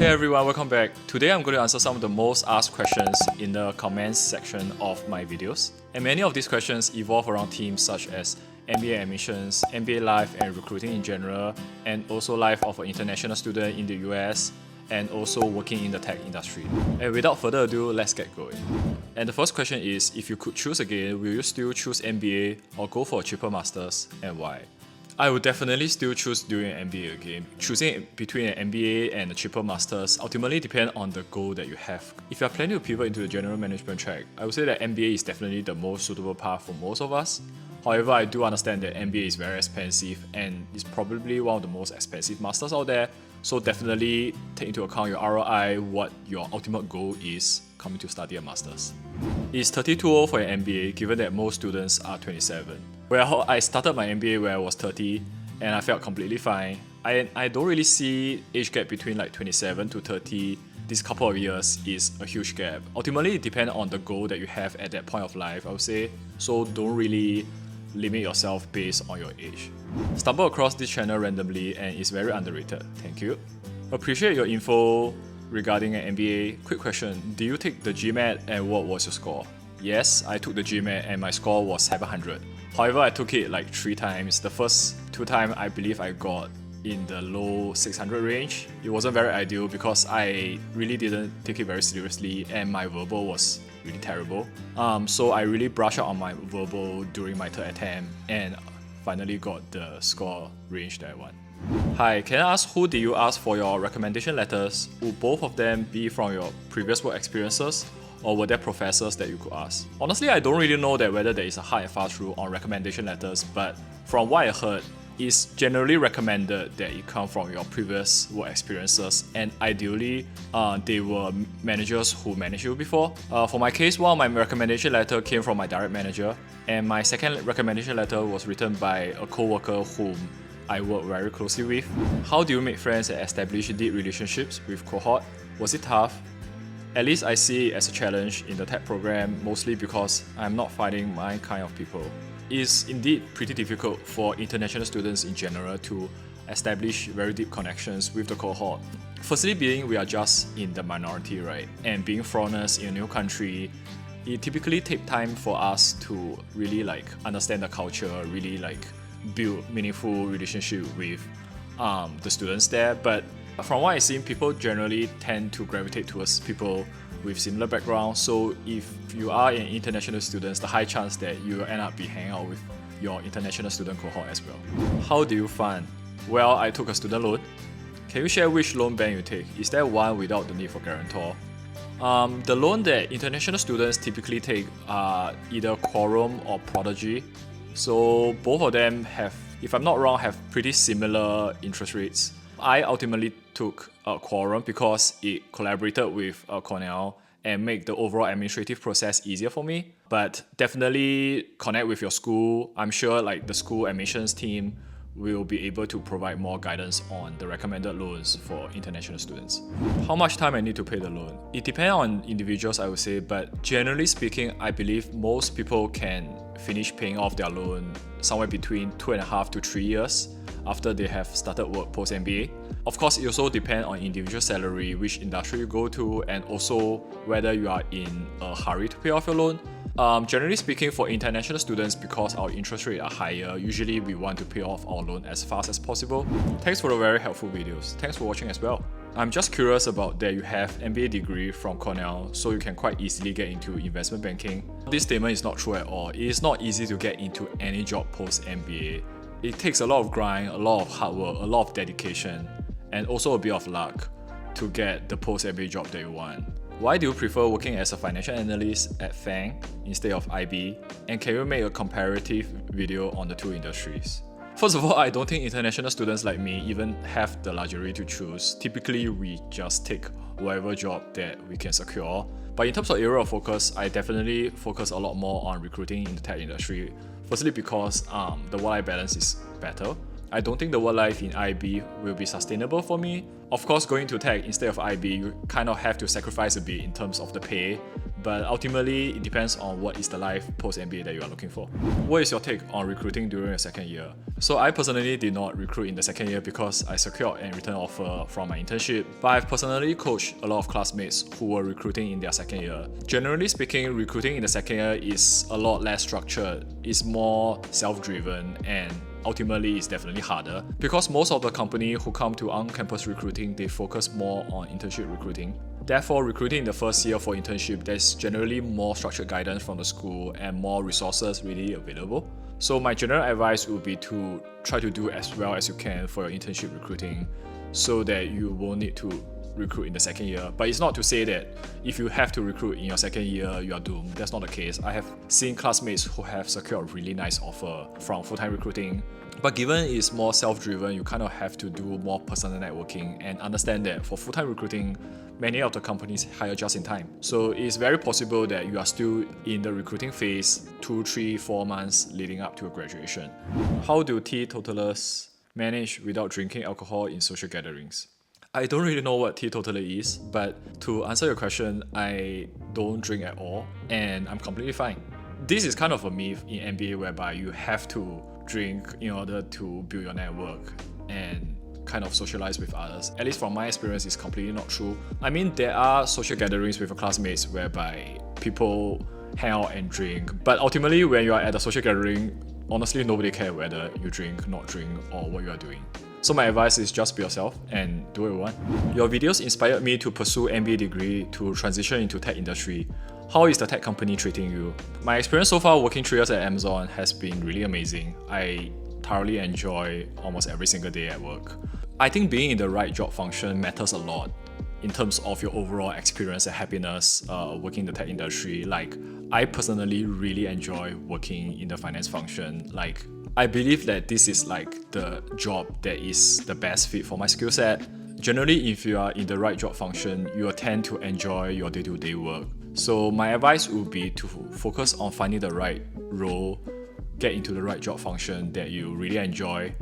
Hey everyone, welcome back. Today I'm going to answer some of the most asked questions in the comments section of my videos. And many of these questions evolve around themes such as MBA admissions, MBA life and recruiting in general, and also life of an international student in the US, and also working in the tech industry. And without further ado, let's get going. And the first question is, if you could choose again, will you still choose MBA or go for a triple masters, and why? I would definitely still choose doing an MBA again. Choosing between an MBA and a triple masters ultimately depend on the goal that you have. If you are planning to pivot into the general management track, I would say that MBA is definitely the most suitable path for most of us. However, I do understand that MBA is very expensive and is probably one of the most expensive masters out there. So definitely take into account your ROI, what your ultimate goal is coming to study a master's. It's 32 for an MBA given that most students are 27. Well, I started my MBA when I was 30 and I felt completely fine. I don't really see age gap between like 27 to 30. This couple of years is a huge gap. Ultimately, it depends on the goal that you have at that point of life, I would say. So don't really limit yourself based on your age. Stumbled across this channel randomly and it's very underrated. Thank you. Appreciate your info regarding an MBA. Quick question, do you take the GMAT and what was your score? Yes, I took the GMAT and my score was 700. However, I took it like 3 times. The first 2 times I believe I got in the low 600 range. It wasn't very ideal because I really didn't take it very seriously and my verbal was really terrible. So I really brushed up on my verbal during my 3rd attempt and finally got the score range that I want. Hi, can I ask who did you ask for your recommendation letters? Would both of them be from your previous work experiences? Or were there professors that you could ask? Honestly, I don't really know that whether there is a hard and fast rule on recommendation letters, but from what I heard, it's generally recommended that it come from your previous work experiences, and ideally, they were managers who managed you before. For my case, one of my recommendation letter came from my direct manager, and my second recommendation letter was written by a co-worker whom I work very closely with. How do you make friends and establish deep relationships with cohort? Was it tough? At least I see it as a challenge in the tech program, mostly because I'm not finding my kind of people. It's indeed pretty difficult for international students in general to establish very deep connections with the cohort. Firstly being, we are just in the minority, right? And being foreigners in a new country, it typically takes time for us to really understand the culture, really build meaningful relationship with the students there. But from what I've seen, people generally tend to gravitate towards people with similar backgrounds. So if you are an international student, the high chance that you will end up be hanging out with your international student cohort as well. How do you fund? Well, I took a student loan. Can you share which loan bank you take? Is there one without the need for guarantor? The loan that international students typically take are either Quorum or Prodigy. So both of them have, if I'm not wrong, have pretty similar interest rates. I ultimately took Quorum because it collaborated with Cornell and make the overall administrative process easier for me. But definitely connect with your school. I'm sure the school admissions team will be able to provide more guidance on the recommended loans for international students. How much time I need to pay the loan? It depends on individuals, I would say, but generally speaking, I believe most people can finish paying off their loan somewhere between 2.5 to 3 years after they have started work post-MBA. Of course, it also depends on individual salary, which industry you go to, and also whether you are in a hurry to pay off your loan. Generally speaking, for international students, because our interest rates are higher, usually we want to pay off our loan as fast as possible. Thanks for the very helpful videos. Thanks for watching as well. I'm just curious about that you have MBA degree from Cornell, so you can quite easily get into investment banking. This statement is not true at all. It is not easy to get into any job post-MBA. It takes a lot of grind, a lot of hard work, a lot of dedication, and also a bit of luck to get the post-MBA job that you want. Why do you prefer working as a financial analyst at FAANG instead of IB? And can you make a comparative video on the two industries? First of all, I don't think international students like me even have the luxury to choose. Typically, we just take whatever job that we can secure. But in terms of area of focus, I definitely focus a lot more on recruiting in the tech industry. Firstly because the work-life balance is better. I don't think the work life in IB will be sustainable for me. Of course, going to tech instead of IB, you kind of have to sacrifice a bit in terms of the pay, But ultimately, it depends on what is the life post-MBA that you are looking for. What is your take on recruiting during your second year? So I personally did not recruit in the second year because I secured a return offer from my internship, but I've personally coached a lot of classmates who were recruiting in their second year. Generally speaking, recruiting in the second year is a lot less structured, it's more self-driven, and ultimately it's definitely harder because most of the companies who come to on-campus recruiting, they focus more on internship recruiting. Therefore, recruiting in the first year for internship, there's generally more structured guidance from the school and more resources really available. So my general advice would be to try to do as well as you can for your internship recruiting so that you won't need to recruit in the second year. But it's not to say that if you have to recruit in your second year, you are doomed. That's not the case. I have seen classmates who have secured a really nice offer from full-time recruiting. But given it's more self-driven, you kind of have to do more personal networking and understand that for full-time recruiting, many of the companies hire just in time. So it's very possible that you are still in the recruiting phase 2, 3, 4 months leading up to your graduation. How do teetotalers manage without drinking alcohol in social gatherings? I don't really know what teetotaler is, but to answer your question, I don't drink at all and I'm completely fine. This is kind of a myth in MBA whereby you have to drink in order to build your network and kind of socialize with others. At least from my experience, it's completely not true. I mean, there are social gatherings with your classmates whereby people hang out and drink, but ultimately when you are at a social gathering, honestly, nobody cares whether you drink, not drink, or what you are doing. So my advice is just be yourself and do what you want. Your videos inspired me to pursue MBA degree to transition into tech industry. How is the tech company treating you? My experience so far working 3 years at Amazon has been really amazing. I thoroughly enjoy almost every single day at work. I think being in the right job function matters a lot in terms of your overall experience and happiness working in the tech industry. Like, I personally really enjoy working in the finance function. Like, I believe that this is like the job that is the best fit for my skill set. Generally, if you are in the right job function, you will tend to enjoy your day-to-day work. So my advice would be to focus on finding the right role, get into the right job function that you really enjoy,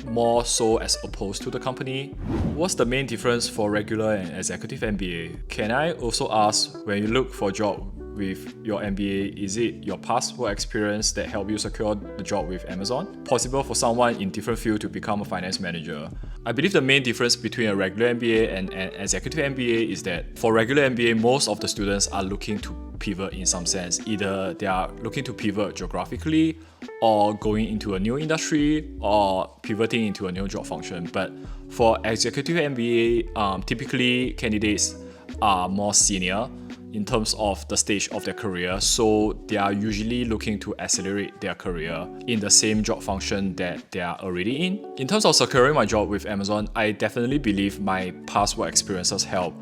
more so as opposed to the company. What's the main difference for regular and executive MBA? Can I also ask, when you look for a job with your MBA, is it your past work experience that helped you secure the job with Amazon? Possible for someone in different field to become a finance manager? I believe the main difference between a regular MBA and an executive MBA is that for regular MBA, most of the students are looking to pivot in some sense. Either they are looking to pivot geographically or going into a new industry or pivoting into a new job function. But for executive MBA, typically candidates are more senior in terms of the stage of their career, so they are usually looking to accelerate their career in the same job function that they are already in. In terms of securing my job with Amazon, I definitely believe my past work experiences help.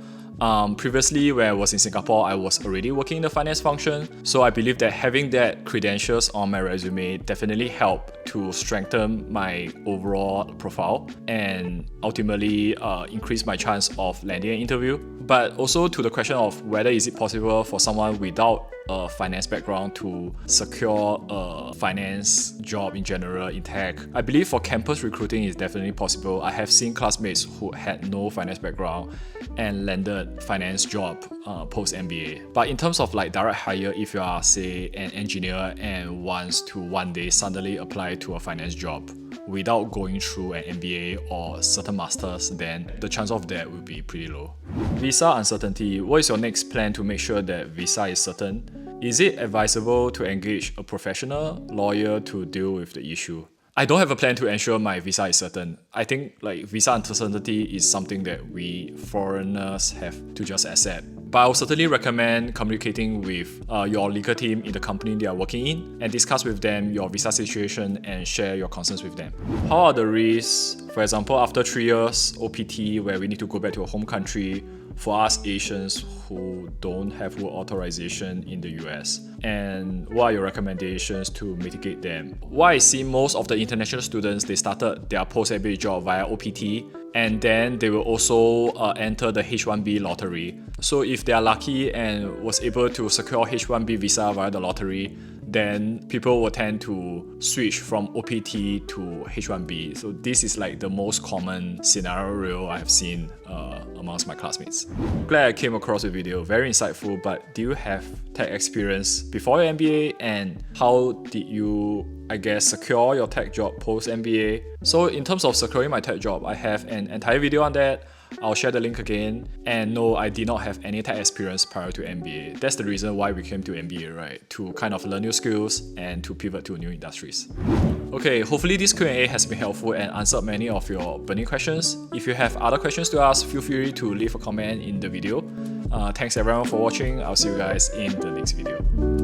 Previously, when I was in Singapore, I was already working in the finance function, so I believe that having that credentials on my resume definitely helped to strengthen my overall profile and ultimately increase my chance of landing an interview. But also to the question of whether is it possible for someone without a finance background to secure a finance job in general in tech. I believe for campus recruiting is definitely possible. I have seen classmates who had no finance background and landed finance job post MBA. But in terms of like direct hire, if you are say an engineer and wants to one day suddenly apply to a finance job without going through an MBA or certain masters, then the chance of that would be pretty low. Visa uncertainty. What is your next plan to make sure that visa is certain? Is it advisable to engage a professional lawyer to deal with the issue? I don't have a plan to ensure my visa is certain. I think like visa uncertainty is something that we foreigners have to just accept. But I would certainly recommend communicating with your legal team in the company they are working in and discuss with them your visa situation and share your concerns with them. How are the risks, for example, after 3 years OPT where we need to go back to a home country for us Asians who don't have work authorization in the US? And what are your recommendations to mitigate them? What I see most of the international students, they started their post-MBA job via OPT and then they will also enter the H1B lottery. So if they are lucky and was able to secure H1B visa via the lottery, then people will tend to switch from OPT to H1B. So this is like the most common scenario I have seen amongst my classmates. Glad I came across the video, very insightful, but do you have tech experience before your MBA, and how did you, I guess, secure your tech job post MBA? So in terms of securing my tech job, I have an entire video on that. I'll share the link again. And no, I did not have any tech experience prior to MBA. That's the reason why we came to MBA, right? To kind of learn new skills and to pivot to new industries. Okay, hopefully this Q&A has been helpful and answered many of your burning questions. If you have other questions to ask, feel free to leave a comment in the video. Thanks everyone for watching. I'll see you guys in the next video.